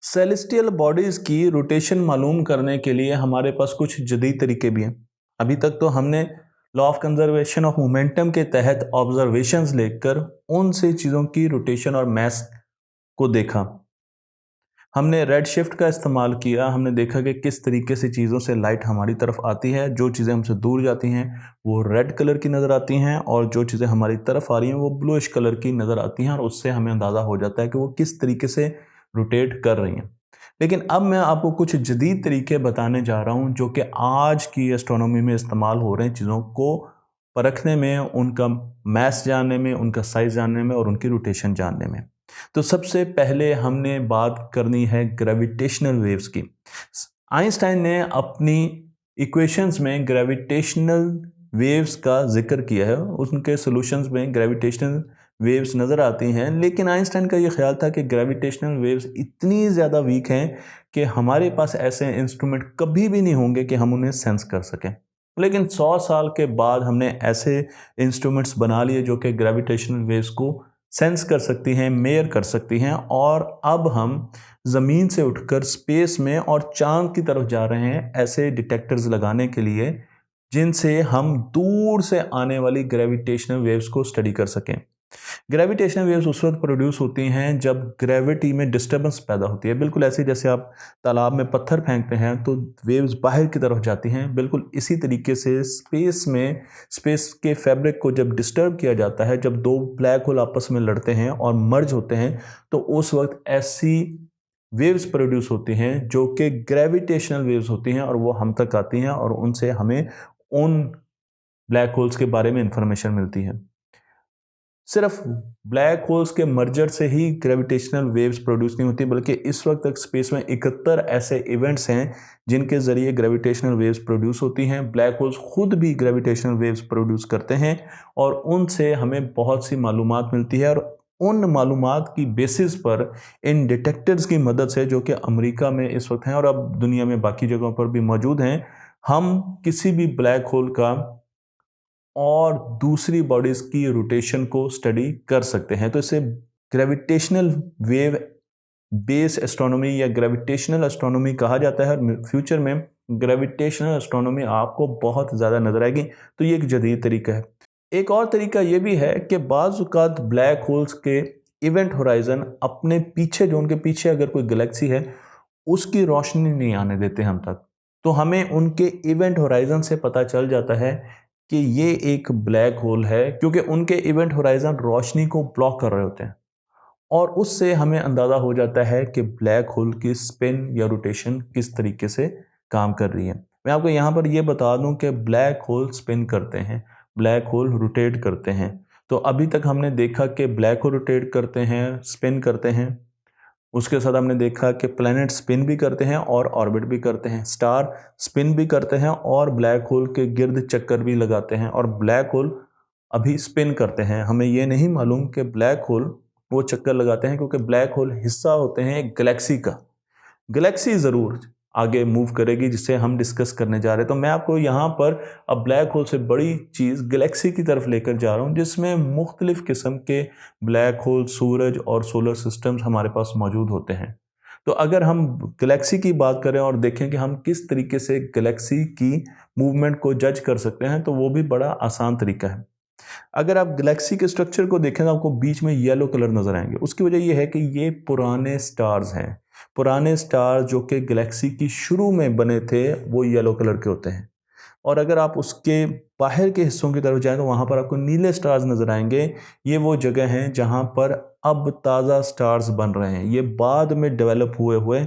Celestial bodies की rotation मालूम करने के लिए हमारे पास कुछ जदीद तरीके भी हैं। अभी तक तो हमने law of conservation of momentum के तहत ऑब्जर्वेशंस लेकर उन से चीज़ों की रोटेशन और मैस को देखा। हमने रेड शिफ्ट का इस्तेमाल किया, हमने देखा कि किस तरीके से चीज़ों से लाइट हमारी तरफ आती है, जो चीज़ें हमसे दूर जाती हैं वो रेड कलर की नज़र आती हैं और जो चीज़ें हमारी तरफ आ रही हैं वो ब्लूइश कलर की नज़र आती हैं और उससे हमें अंदाज़ा हो जाता है कि वो किस तरीके से रोटेट कर रही हैं। लेकिन अब मैं आपको कुछ जदीद तरीके बताने जा रहा हूँ जो कि आज की एस्ट्रोनॉमी में इस्तेमाल हो रहे हैं चीज़ों को परखने में, उनका मैस जानने में, उनका साइज़ जानने में और उनकी रोटेशन जानने में। तो सबसे पहले हमने बात करनी है ग्रेविटेशनल वेव्स की। आइंस्टाइन ने अपनी इक्वेशंस में ग्रेविटेशनल वेव्स का जिक्र किया है, उनके सॉल्यूशंस में ग्रेविटेशनल वेव्स नज़र आती हैं, लेकिन आइंस्टाइन का ये ख्याल था कि ग्रेविटेशनल वेव्स इतनी ज़्यादा वीक हैं कि हमारे पास ऐसे इंस्ट्रूमेंट कभी भी नहीं होंगे कि हम उन्हें सेंस कर सकें। लेकिन 100 साल के बाद हमने ऐसे इंस्ट्रूमेंट्स बना लिए जो कि ग्रेविटेशनल वेव्स को सेंस कर सकती हैं, मेयर कर सकती हैं और अब हम ज़मीन से उठकर स्पेस में और चाँद की तरफ जा रहे हैं ऐसे डिटेक्टर्स लगाने के लिए जिनसे हम दूर से आने वाली ग्रेविटेशनल वेव्स को स्टडी कर सकें। ग्रेविटेशनल वेव्स उस वक्त प्रोड्यूस होती हैं जब ग्रेविटी में डिस्टर्बेंस पैदा होती है। बिल्कुल ऐसे जैसे आप तालाब में पत्थर फेंकते हैं तो वेव्स बाहर की तरफ जाती हैं, बिल्कुल इसी तरीके से स्पेस में स्पेस के फैब्रिक को जब डिस्टर्ब किया जाता है, जब दो ब्लैक होल आपस में लड़ते हैं और मर्ज होते हैं तो उस वक्त ऐसी वेव्स प्रोड्यूस होती हैं जो कि ग्रेविटेशनल वेव्स होती हैं और वो हम तक आती हैं और उनसे हमें उन ब्लैक होल्स के बारे में इंफॉर्मेशन मिलती है। सिर्फ ब्लैक होल्स के मर्जर से ही ग्रेविटेशनल वेव्स प्रोड्यूस नहीं होती, बल्कि इस वक्त तक स्पेस में 71 ऐसे इवेंट्स हैं जिनके ज़रिए ग्रेविटेशनल वेव्स प्रोड्यूस होती हैं। ब्लैक होल्स खुद भी ग्रेविटेशनल वेव्स प्रोड्यूस करते हैं और उनसे हमें बहुत सी मालूमात मिलती है और उन मालूमात की बेसिस पर इन डिटेक्टर्स की मदद से, जो कि अमेरिका में इस वक्त हैं और अब दुनिया में बाकी जगहों पर भी मौजूद हैं, हम किसी भी ब्लैक होल का और दूसरी बॉडीज की रोटेशन को स्टडी कर सकते हैं। तो इसे ग्रेविटेशनल वेव बेस एस्ट्रोनॉमी या ग्रेविटेशनल एस्ट्रोनॉमी कहा जाता है और फ्यूचर में ग्रेविटेशनल एस्ट्रोनॉमी आपको बहुत ज़्यादा नजर आएगी। तो ये एक जदीद तरीका है। एक और तरीका ये भी है कि बाज़ औक़ात ब्लैक होल्स के इवेंट होराइजन अपने पीछे, जो उनके पीछे अगर कोई गैलेक्सी है उसकी रोशनी नहीं आने देते हम तक, तो हमें उनके इवेंट होराइजन से पता चल जाता है कि ये एक ब्लैक होल है, क्योंकि उनके इवेंट होराइजन रोशनी को ब्लॉक कर रहे होते हैं और उससे हमें अंदाज़ा हो जाता है कि ब्लैक होल की स्पिन या रोटेशन किस तरीके से काम कर रही है। मैं आपको यहाँ पर यह बता दूं कि ब्लैक होल स्पिन करते हैं, ब्लैक होल रोटेट करते हैं। तो अभी तक हमने देखा कि ब्लैक होल रोटेट करते हैं, स्पिन करते हैं। उसके साथ हमने देखा कि प्लैनेट स्पिन भी करते हैं और ऑर्बिट भी करते हैं, स्टार स्पिन भी करते हैं और ब्लैक होल के गिर्द चक्कर भी लगाते हैं और ब्लैक होल अभी स्पिन करते हैं। हमें ये नहीं मालूम कि ब्लैक होल वो चक्कर लगाते हैं, क्योंकि ब्लैक होल हिस्सा होते हैं एक गैलेक्सी का। गैलेक्सी ज़रूर आगे मूव करेगी जिसे हम डिस्कस करने जा रहे हैं। तो मैं आपको यहाँ पर अब ब्लैक होल से बड़ी चीज़ गैलेक्सी की तरफ लेकर जा रहा हूँ, जिसमें मुख्तलिफ़ किस्म के ब्लैक होल, सूरज और सोलर सिस्टम्स हमारे पास मौजूद होते हैं। तो अगर हम गैलेक्सी की बात करें और देखें कि हम किस तरीके से गैलेक्सी की मूवमेंट को जज कर सकते हैं, तो वो भी बड़ा आसान तरीका है। अगर आप गैलेक्सी के स्ट्रक्चर को देखें तो आपको बीच में येलो कलर नजर आएंगे। उसकी वजह यह है कि ये पुराने स्टार्स हैं। पुराने स्टार जो कि गैलेक्सी की शुरू में बने थे वो येलो कलर के होते हैं और अगर आप उसके बाहर के हिस्सों की तरफ जाएं तो वहाँ पर आपको नीले स्टार्स नज़र आएंगे। ये वो जगह हैं जहाँ पर अब ताज़ा स्टार्स बन रहे हैं। ये बाद में डेवलप हुए हुए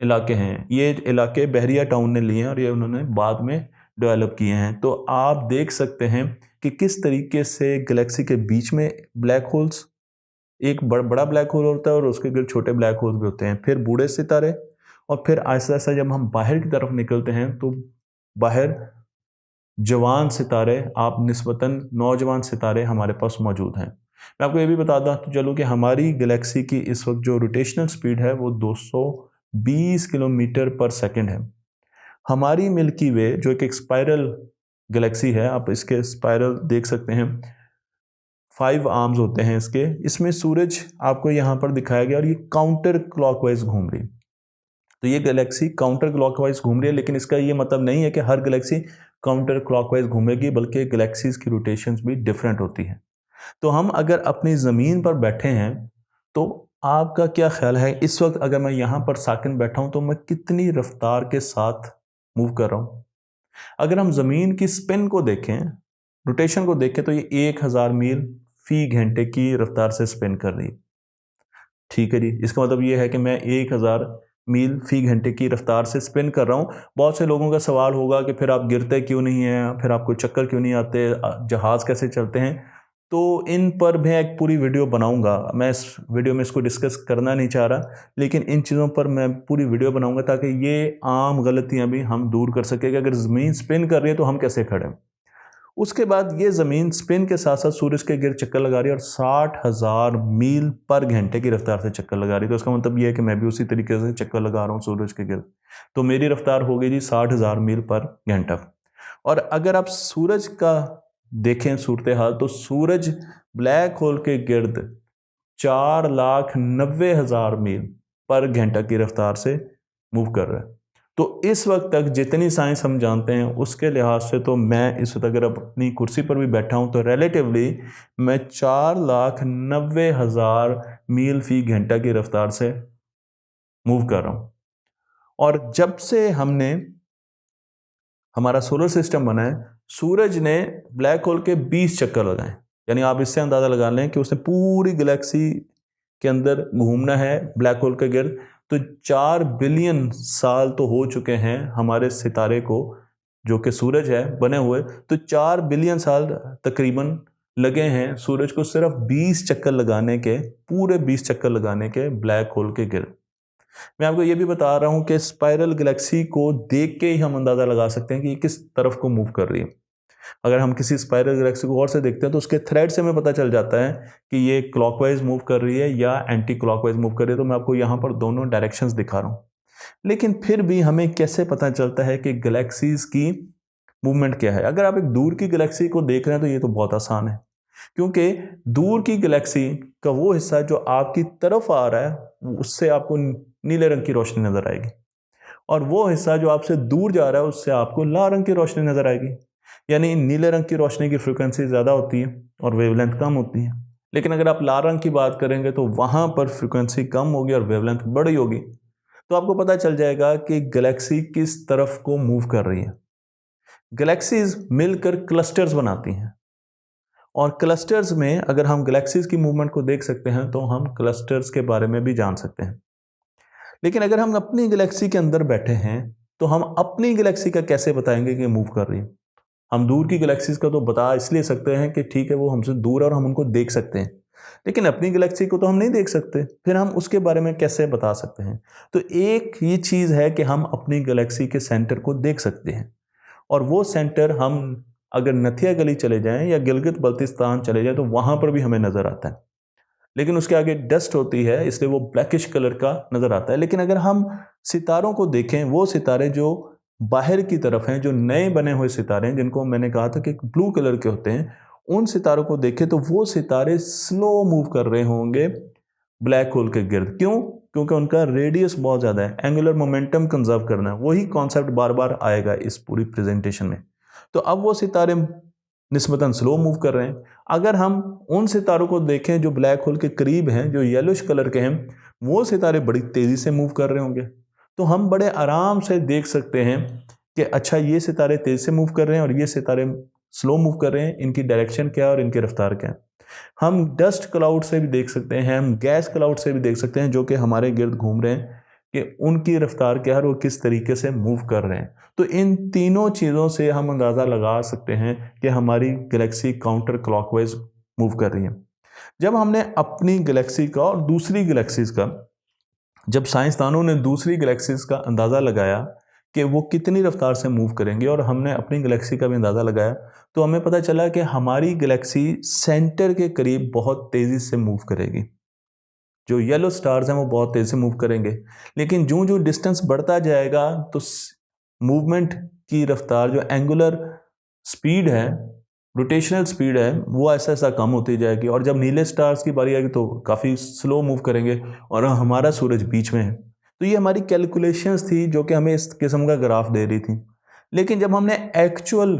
इलाके हैं। ये इलाके बहरिया टाउन ने लिए हैं और ये उन्होंने बाद में डेवलप किए हैं। तो आप देख सकते हैं कि किस तरीके से गैलेक्सी के बीच में ब्लैक होल्स, एक बड़ा ब्लैक होल होता है और उसके गिर्द छोटे ब्लैक होल भी होते हैं, फिर बूढ़े सितारे और फिर ऐसा ऐसा जब हम बाहर की तरफ निकलते हैं तो बाहर जवान सितारे, आप निस्बतन नौजवान सितारे हमारे पास मौजूद हैं। मैं आपको ये भी बताता चलूँ कि हमारी गैलेक्सी की इस वक्त जो रोटेशनल स्पीड है वो 220 किलोमीटर पर सेकंड है। हमारी मिल्की वे जो एक स्पाइरल गैलेक्सी है, आप इसके स्पाइरल देख सकते हैं, 5 आर्म्स होते हैं इसके। इसमें सूरज आपको यहाँ पर दिखाया गया और ये काउंटर क्लॉकवाइज घूम रही है। तो ये गैलेक्सी काउंटर क्लॉकवाइज घूम रही है, लेकिन इसका ये मतलब नहीं है कि हर गैलेक्सी काउंटर क्लॉकवाइज घूमेगी, बल्कि गैलेक्सीज की रोटेशंस भी डिफरेंट होती हैं। तो हम अगर अपनी ज़मीन पर बैठे हैं तो आपका क्या ख्याल है, इस वक्त अगर मैं यहाँ पर साकिन बैठा हूँ तो मैं कितनी रफ्तार के साथ मूव कर रहा हूँ? अगर हम ज़मीन की स्पिन को देखें, रोटेशन को देखें, तो ये 1000 मील फी घंटे की रफ्तार से स्पिन कर रही है। ठीक है जी, इसका मतलब ये है कि मैं 1000 मील फी घंटे की रफ्तार से स्पिन कर रहा हूँ। बहुत से लोगों का सवाल होगा कि फिर आप गिरते क्यों नहीं हैं, फिर आपको चक्कर क्यों नहीं आते, जहाज़ कैसे चलते हैं? तो इन पर मैं एक पूरी वीडियो बनाऊंगा। मैं इस वीडियो में इसको डिस्कस करना नहीं चाह रहा, लेकिन इन चीज़ों पर मैं पूरी वीडियो बनाऊंगा ताकि ये आम गलतियां भी हम दूर कर सकें कि अगर ज़मीन स्पिन कर रही है तो हम कैसे खड़े हैं। उसके बाद ये ज़मीन स्पिन के साथ साथ सूरज के गिर्द चक्कर लगा रही है और 60,000 मील पर घंटे की रफ्तार से चक्कर लगा रही है। तो इसका मतलब ये है कि मैं भी उसी तरीके से चक्कर लगा रहा हूँ सूरज के गिर्द। तो मेरी रफ्तार हो गई जी 60,000 मील पर घंटा। और अगर आप सूरज का देखें सूरत हाल, तो सूरज ब्लैक होल के गिर्द 4,90,000 मील पर घंटा की रफ्तार से मूव कर रहा है। तो इस वक्त तक जितनी साइंस हम जानते हैं उसके लिहाज से तो मैं इस वक्त अगर अपनी कुर्सी पर भी बैठा हूं तो रिलेटिवली मैं 4,90,000 मील फी घंटा की रफ्तार से मूव कर रहा हूं। और जब से हमने हमारा सोलर सिस्टम बना है, सूरज ने ब्लैक होल के 20 चक्कर लगाए। यानी आप इससे अंदाज़ा लगा लें कि उसने पूरी गैलेक्सी के अंदर घूमना है ब्लैक होल के गिर्द। तो 4 बिलियन साल तो हो चुके हैं हमारे सितारे को, जो कि सूरज है, बने हुए। तो 4 बिलियन साल तकरीबन लगे हैं सूरज को सिर्फ 20 चक्कर लगाने के, पूरे 20 चक्कर लगाने के ब्लैक होल के गिर्द। मैं आपको ये भी बता रहा हूं कि स्पाइरल गैलेक्सी को देख के ही हम अंदाज़ा लगा सकते हैं कि ये किस तरफ को मूव कर रही है। अगर हम किसी स्पाइरल गैलेक्सी को और से देखते हैं तो उसके थ्रेड से हमें पता चल जाता है कि ये क्लॉकवाइज मूव कर रही है या एंटी क्लॉकवाइज मूव कर रही है। तो मैं आपको यहाँ पर दोनों डायरेक्शंस दिखा रहा हूँ। लेकिन फिर भी हमें कैसे पता चलता है कि गैलेक्सीज की मूवमेंट क्या है? अगर आप एक दूर की गैलेक्सी को देख रहे हैं तो ये तो बहुत आसान है, क्योंकि दूर की गैलेक्सी का वो हिस्सा जो आपकी तरफ आ रहा है उससे आपको नीले रंग की रोशनी नजर आएगी, और वो हिस्सा जो आपसे दूर जा रहा है उससे आपको लाल रंग की रोशनी नजर आएगी। यानी नीले रंग की रोशनी की फ्रिक्वेंसी ज़्यादा होती है और वेवलेंथ कम होती है। लेकिन अगर आप लाल रंग की बात करेंगे तो वहाँ पर फ्रिक्वेंसी कम होगी और वेवलेंथ बड़ी होगी। तो आपको पता चल जाएगा कि गैलेक्सी किस तरफ को मूव कर रही है। गैलेक्सीज मिलकर क्लस्टर्स बनाती हैं, और क्लस्टर्स में अगर हम गैलेक्सीज की मूवमेंट को देख सकते हैं तो हम क्लस्टर्स के बारे में भी जान सकते हैं। लेकिन अगर हम अपनी गैलेक्सी के अंदर बैठे हैं तो हम अपनी गैलेक्सी का कैसे बताएंगे कि मूव कर रही है? हम दूर की गैलेक्सीज का तो बता इसलिए सकते हैं कि ठीक है वो हमसे दूर है और हम उनको देख सकते हैं, लेकिन अपनी गैलेक्सी को तो हम नहीं देख सकते, फिर हम उसके बारे में कैसे बता सकते हैं? तो एक ये चीज़ है कि हम अपनी गैलेक्सी के सेंटर को देख सकते हैं, और वो सेंटर हम अगर नथिया गली चले जाएं या गिलगित बल्तिस्तान चले जाएं तो वहाँ पर भी हमें नज़र आता है, लेकिन उसके आगे डस्ट होती है इसलिए वो ब्लैकिश कलर का नज़र आता है। लेकिन अगर हम सितारों को देखें, वो सितारे जो बाहर की तरफ हैं, जो नए बने हुए सितारे हैं जिनको मैंने कहा था कि ब्लू कलर के होते हैं, उन सितारों को देखें तो वो सितारे स्लो मूव कर रहे होंगे ब्लैक होल के गिर्द। क्यों? क्योंकि उनका रेडियस बहुत ज़्यादा है। एंगुलर मोमेंटम कंजर्व करना है, वही कॉन्सेप्ट बार बार आएगा इस पूरी प्रेजेंटेशन में। तो अब वो सितारे निस्बतन स्लो मूव कर रहे हैं। अगर हम उन सितारों को देखें जो ब्लैक होल के करीब हैं, जो येलोइश कलर के हैं, वो सितारे बड़ी तेज़ी से मूव कर रहे होंगे। तो हम बड़े आराम से देख सकते हैं कि अच्छा ये सितारे तेज़ से मूव कर रहे हैं और ये सितारे स्लो मूव कर रहे हैं, इनकी डायरेक्शन क्या है और इनकी रफ्तार क्या है। हम डस्ट क्लाउड से भी देख सकते हैं, हम गैस क्लाउड से भी देख सकते हैं जो कि हमारे गिर्द घूम रहे हैं, कि उनकी रफ्तार क्या है और वो किस तरीके से मूव कर रहे हैं। तो इन तीनों चीज़ों से हम अंदाज़ा लगा सकते हैं कि हमारी गैलेक्सी काउंटर क्लॉकवाइज मूव कर रही है। जब हमने अपनी गैलेक्सी का और दूसरी गैलेक्सीज का, जब साइंसदानों ने दूसरी गैलेक्सीज का अंदाज़ा लगाया कि वो कितनी रफ्तार से मूव करेंगे, और हमने अपनी गैलेक्सी का भी अंदाज़ा लगाया, तो हमें पता चला कि हमारी गैलेक्सी सेंटर के करीब बहुत तेज़ी से मूव करेगी। जो येलो स्टार्स हैं वो बहुत तेज़ी से मूव करेंगे, लेकिन जो जो डिस्टेंस बढ़ता जाएगा तो मूवमेंट की रफ्तार, जो एंगुलर स्पीड है, रोटेशनल स्पीड है वो ऐसा ऐसा कम होती जाएगी, और जब नीले स्टार्स की बारी आएगी तो काफ़ी स्लो मूव करेंगे और हमारा सूरज बीच में है। तो ये हमारी कैलकुलेशंस थी जो कि हमें इस किस्म का ग्राफ दे रही थी। लेकिन जब हमने एक्चुअल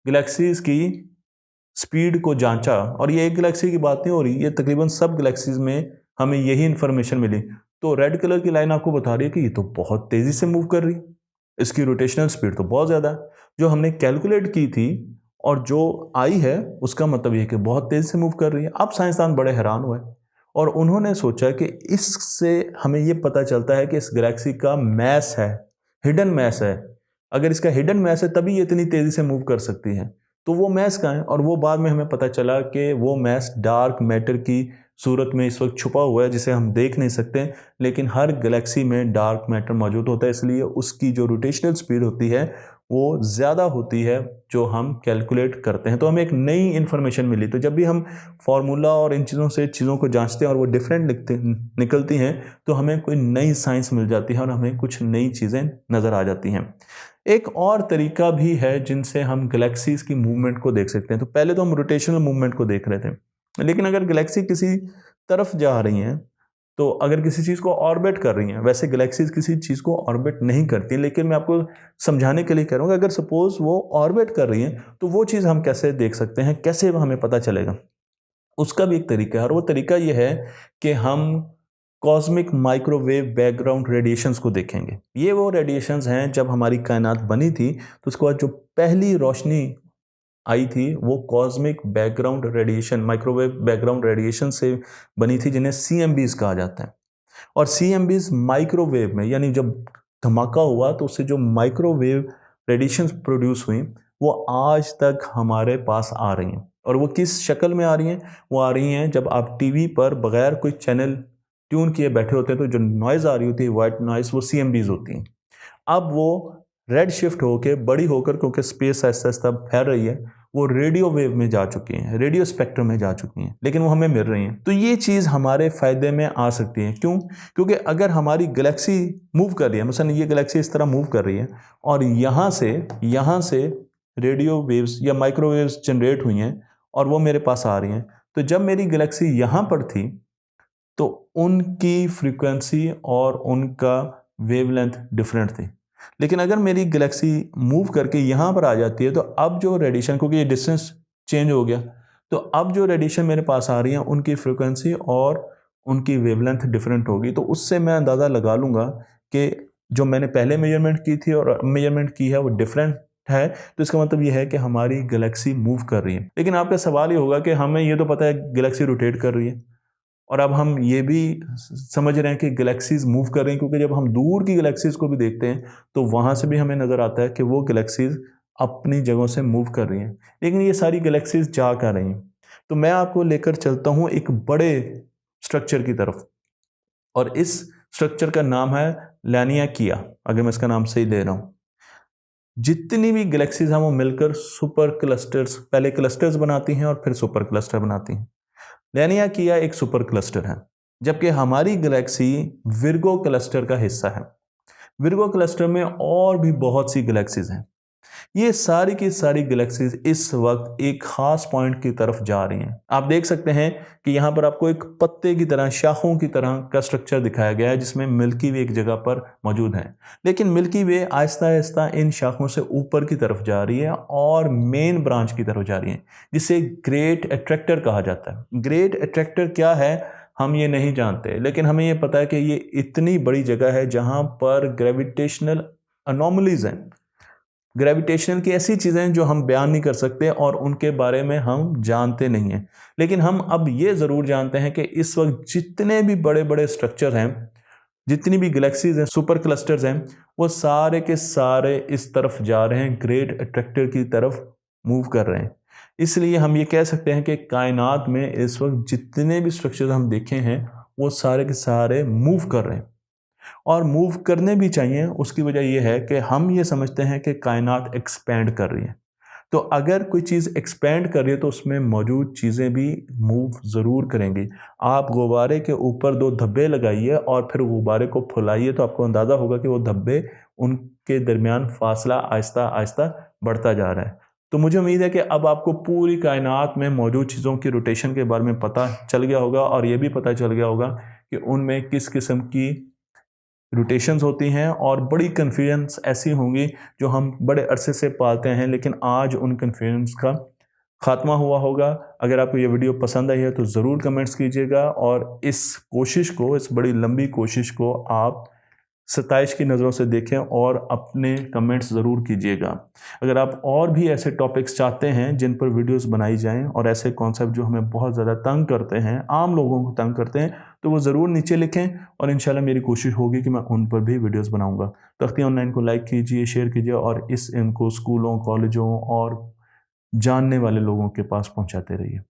गैलेक्सीज की स्पीड को जांचा, और ये एक गैलेक्सी की बात नहीं हो रही, ये तकरीबन सब गैलेक्सीज में हमें यही इंफॉर्मेशन मिली, तो रेड कलर की लाइन आपको बता रही है कि ये तो बहुत तेज़ी से मूव कर रही है, इसकी रोटेशनल स्पीड तो बहुत ज़्यादा है। जो हमने कैलकुलेट की थी और जो आई है उसका मतलब ये कि बहुत तेज़ी से मूव कर रही है। अब साइंसदान बड़े हैरान हुए और उन्होंने सोचा कि इससे हमें ये पता चलता है कि इस गैलेक्सी का मैस है, हिडन मैस है। अगर इसका हिडन मैस है तभी ये इतनी तेज़ी से मूव कर सकती है। तो वो मैस कहाँ है? और वो बाद में हमें पता चला कि वो मैस डार्क मैटर की सूरत में इस वक्त छुपा हुआ है, जिसे हम देख नहीं सकते, लेकिन हर गैलेक्सी में डार्क मैटर मौजूद होता है, इसलिए उसकी जो रोटेशनल स्पीड होती है वो ज़्यादा होती है जो हम कैलकुलेट करते हैं। तो हमें एक नई इन्फॉर्मेशन मिली। तो जब भी हम फार्मूला और इन चीज़ों से चीज़ों को जांचते हैं और वो डिफरेंट निकलती हैं, तो हमें कोई नई साइंस मिल जाती है और हमें कुछ नई चीज़ें नज़र आ जाती हैं। एक और तरीका भी है जिनसे हम गैलेक्सीज की मूवमेंट को देख सकते हैं। तो पहले तो हम रोटेशनल मूवमेंट को देख रहे थे, लेकिन अगर गैलेक्सी किसी तरफ जा रही हैं, तो अगर किसी चीज़ को ऑर्बिट कर रही हैं, वैसे गैलेक्सीज किसी चीज़ को ऑर्बिट नहीं करती, लेकिन मैं आपको समझाने के लिए कह रहा हूँ कि अगर सपोज वो ऑर्बिट कर रही हैं तो वो चीज़ हम कैसे देख सकते हैं, कैसे हमें पता चलेगा, उसका भी एक तरीका है। और वो तरीका ये है कि हम कॉस्मिक माइक्रोवेव बैकग्राउंड रेडिएशंस को देखेंगे। ये वो रेडिएशंस हैं, जब हमारी कायनात बनी थी तो उसके बाद जो पहली रोशनी आई थी वो cosmic background radiation, microwave background radiation से बनी थी, जिन्हें CMBs कहा जाता है। और CMBs माइक्रोवेव में, यानी जब धमाका हुआ तो उससे जो माइक्रोवेव रेडिएशंस प्रोड्यूस हुई वो आज तक हमारे पास आ रही हैं। और वो किस शक्ल में आ रही हैं? वो आ रही हैं जब आप टीवी पर बगैर कोई चैनल ट्यून किए बैठे होते हैं तो जो नॉइज़ आ रही होती है, वाइट नॉइज़, वो CMBs होती हैं। अब वो रेड शिफ्ट होकर बड़ी होकर, क्योंकि स्पेस ऐसा ऐसा फैल रही है, वो रेडियो वेव में जा चुकी हैं, रेडियो स्पेक्ट्रम में जा चुकी हैं, लेकिन वो हमें मिल रही हैं। तो ये चीज़ हमारे फ़ायदे में आ सकती है। क्यों? क्योंकि अगर हमारी गैलेक्सी मूव कर रही है, मसलन ये गैलेक्सी इस तरह मूव कर रही है और यहाँ से रेडियो वेव्स या माइक्रोवेव्स जनरेट हुई हैं और वो मेरे पास आ रही हैं, तो जब मेरी गैलेक्सी यहाँ पर थी तो उनकी फ्रीक्वेंसी और उनका वेवलेंथ डिफरेंट थी। लेकिन अगर मेरी गैलेक्सी मूव करके यहाँ पर आ जाती है तो अब जो रेडिएशन, क्योंकि ये डिस्टेंस चेंज हो गया, तो अब जो रेडिएशन मेरे पास आ रही है उनकी फ्रीक्वेंसी और उनकी वेवलेंथ डिफरेंट होगी। तो उससे मैं अंदाज़ा लगा लूँगा कि जो मैंने पहले मेजरमेंट की थी और मेजरमेंट की है वो डिफरेंट है। तो इसका मतलब ये है कि हमारी गैलेक्सी मूव कर रही है। लेकिन आपका सवाल ये होगा कि हमें ये तो पता है गैलेक्सी रोटेट कर रही है, और अब हम ये भी समझ रहे हैं कि गैलेक्सीज मूव कर रही हैं, क्योंकि जब हम दूर की गैलेक्सीज को भी देखते हैं तो वहाँ से भी हमें नज़र आता है कि वो गैलेक्सीज अपनी जगहों से मूव कर रही हैं। लेकिन ये सारी गैलेक्सीज जा कर रही हैं। तो मैं आपको लेकर चलता हूँ एक बड़े स्ट्रक्चर की तरफ, और इस स्ट्रक्चर का नाम है लैनियाकिया, अगर मैं इसका नाम सही ले रहा हूँ। जितनी भी गैलेक्सीज हैं वो मिलकर सुपर क्लस्टर्स, पहले क्लस्टर्स बनाती हैं और फिर सुपर क्लस्टर बनाती हैं। लैनियाकिया एक सुपर क्लस्टर है, जबकि हमारी गैलेक्सी विर्गो क्लस्टर का हिस्सा है। विर्गो क्लस्टर में और भी बहुत सी गैलेक्सीज हैं। ये सारी की सारी गैलेक्सीज इस वक्त एक खास पॉइंट की तरफ जा रही हैं। आप देख सकते हैं कि यहाँ पर आपको एक पत्ते की तरह, शाखों की तरह का स्ट्रक्चर दिखाया गया है, जिसमें मिल्की वे एक जगह पर मौजूद है। लेकिन मिल्की वे आहिस्ता आहिस्ता इन शाखों से ऊपर की तरफ जा रही है और मेन ब्रांच की तरफ जा रही है, जिसे ग्रेट अट्रैक्टर कहा जाता है। ग्रेट अट्रैक्टर क्या है हम ये नहीं जानते, लेकिन हमें ये पता है कि ये इतनी बड़ी जगह है जहाँ पर ग्रेविटेशनल अनोमलीज हैं। ग्रेविटेशनल की ऐसी चीज़ें जो हम बयान नहीं कर सकते और उनके बारे में हम जानते नहीं हैं। लेकिन हम अब ये ज़रूर जानते हैं कि इस वक्त जितने भी बड़े बड़े स्ट्रक्चर हैं, जितनी भी गैलेक्सीज हैं, सुपर क्लस्टर्स हैं, वो सारे के सारे इस तरफ जा रहे हैं, ग्रेट अट्रैक्टर की तरफ मूव कर रहे हैं। इसलिए हम ये कह सकते हैं कि कायनात में इस वक्त जितने भी स्ट्रक्चर हम देखे हैं वो सारे के सारे मूव कर रहे हैं, और मूव करने भी चाहिए। उसकी वजह यह है कि हम ये समझते हैं कि कायनात एक्सपैंड कर रही है। तो अगर कोई चीज़ एक्सपैंड कर रही है तो उसमें मौजूद चीज़ें भी मूव ज़रूर करेंगी। आप गुब्बारे के ऊपर 2 धब्बे लगाइए और फिर गुब्बारे को फुलाइए तो आपको अंदाज़ा होगा कि वो धब्बे, उनके दरमियान फासला आहिस्ता आहिस्ता बढ़ता जा रहा है। तो मुझे उम्मीद है कि अब आपको पूरी कायनात में मौजूद चीज़ों की रोटेशन के बारे में पता चल गया होगा और ये भी पता चल गया होगा कि उनमें किस किस्म की रोटेशंस होती हैं, और बड़ी कन्फ्यूजन्स ऐसी होंगी जो हम बड़े अरसे से पालते हैं, लेकिन आज उन कन्फ्यूजन्स का ख़ात्मा हुआ होगा। अगर आपको ये वीडियो पसंद आई है तो ज़रूर कमेंट्स कीजिएगा, और इस कोशिश को, इस बड़ी लंबी कोशिश को आप 27 की नज़रों से देखें और अपने कमेंट्स ज़रूर कीजिएगा। अगर आप और भी ऐसे टॉपिक्स चाहते हैं जिन पर वीडियोस बनाई जाएं, और ऐसे कॉन्सेप्ट जो हमें बहुत ज़्यादा तंग करते हैं, आम लोगों को तंग करते हैं, तो वो ज़रूर नीचे लिखें, और इंशाल्लाह मेरी कोशिश होगी कि मैं उन पर भी वीडियोस बनाऊंगा। तख्ती ऑनलाइन को लाइक कीजिए, शेयर कीजिए, और इनको स्कूलों, कॉलेजों और जानने वाले लोगों के पास पहुँचाते रहिए।